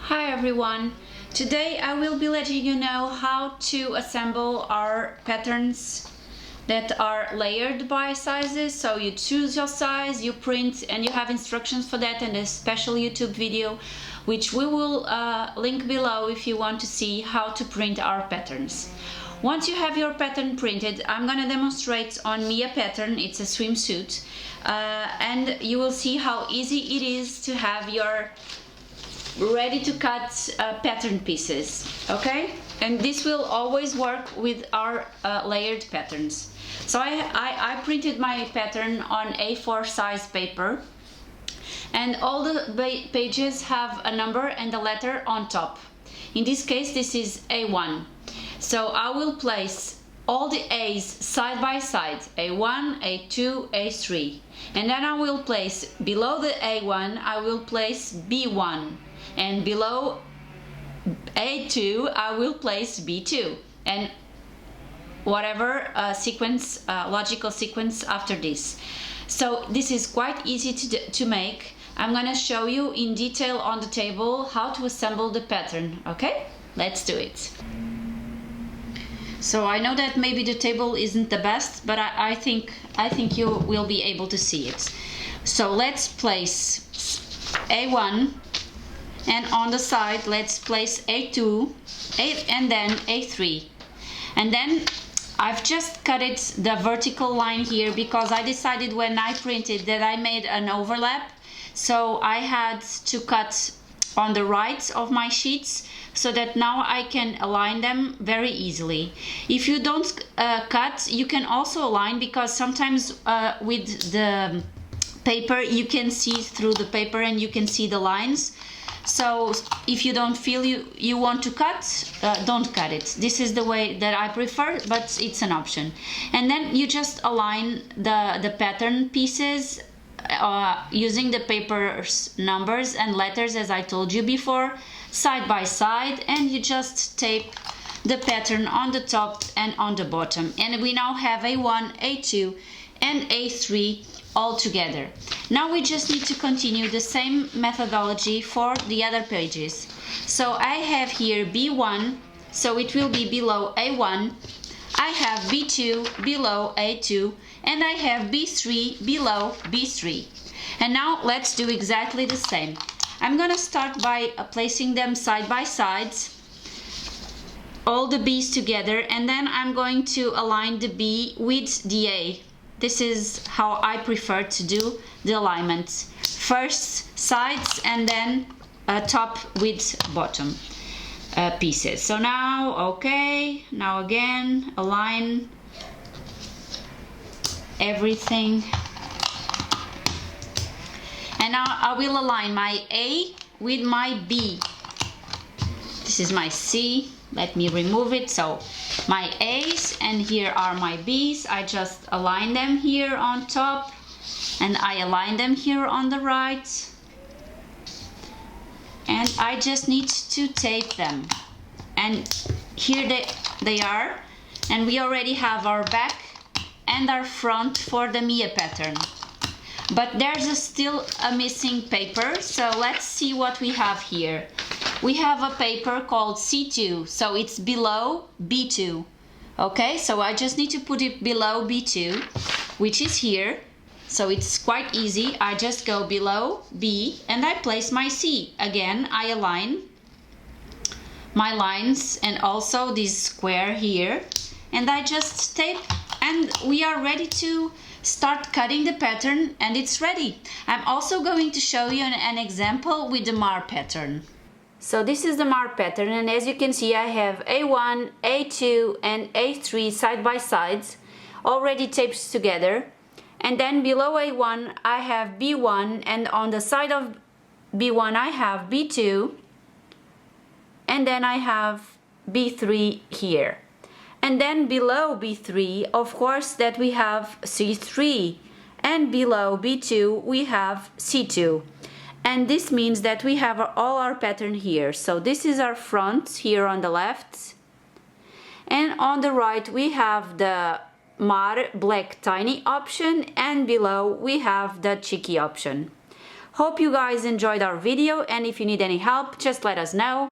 Hi everyone! Today I will be letting you know how to assemble our patterns that are layered by sizes. So you choose your size, you print, and you have instructions for that and a special YouTube video which we will link below if you want to see how to print our patterns. Once you have your pattern printed, I'm going to demonstrate on me a pattern. It's a swimsuit, and you will see how easy it is to have your ready to cut pattern pieces, okay? And this will always work with our layered patterns. So I printed my pattern on A4 size paper, and all the pages have a number and a letter on top. In this case, this is A1. So I will place all the A's side by side, A1, A2, A3. And then I will place below the A1, I will place B1. And below A2 I will place B2, and whatever sequence, logical sequence after this. So this is quite easy to make. I'm gonna show you in detail on the table how to assemble the pattern. Okay, let's do it. So I know that maybe the table isn't the best, but I think you will be able to see it. So let's place A1, and on the side let's place A2, and then A3. And then I've just cut it the vertical line here because I decided when I printed that I made an overlap, so I had to cut on the right of my sheets so that now I can align them very easily. If you don't cut, you can also align, because sometimes with the paper you can see through the paper and you can see the lines. So if you don't feel you want to cut, don't cut it. This is the way that I prefer, but it's an option. And then you just align the pattern pieces using the paper's numbers and letters, as I told you before, side by side, and you just tape the pattern on the top and on the bottom. And we now have A1, A2 and A3 all together. Now we just need to continue the same methodology for the other pages. So I have here B1, so it will be below A1. I have B2 below A2, and I have B3 below B3. And now let's do exactly the same. I'm gonna start by placing them side by side, all the B's together, and then I'm going to align the B with the A. This is how I prefer to do the alignment. First sides and then top with bottom pieces. So now, okay, now again, align everything. And now I will align my A with my B. This is my C. Let me remove it. So my A's, and here are my B's. I just align them here on top, and I align them here on the right, and I just need to tape them. And here they are, and we already have our back and our front for the Mia pattern. But there's still a missing paper, so let's see what we have here. We have a paper called C2, so it's below B2. Okay, so I just need to put it below B2, which is here. So it's quite easy. I just go below B and I place my C. Again, I align my lines and also this square here, and I just tape, and we are ready to start cutting the pattern, and it's ready. I'm also going to show you an example with the Mar pattern. So this is the Mar pattern, and as you can see I have A1, A2 and A3 side by sides already taped together, and then below A1 I have B1, and on the side of B1 I have B2, and then I have B3 here. And then below B3, of course, that we have C3, and below B2 we have C2. And this means that we have all our pattern here. So this is our front here on the left, and on the right we have the Mar black tiny option, and below we have the cheeky option. Hope you guys enjoyed our video, and if you need any help, just let us know.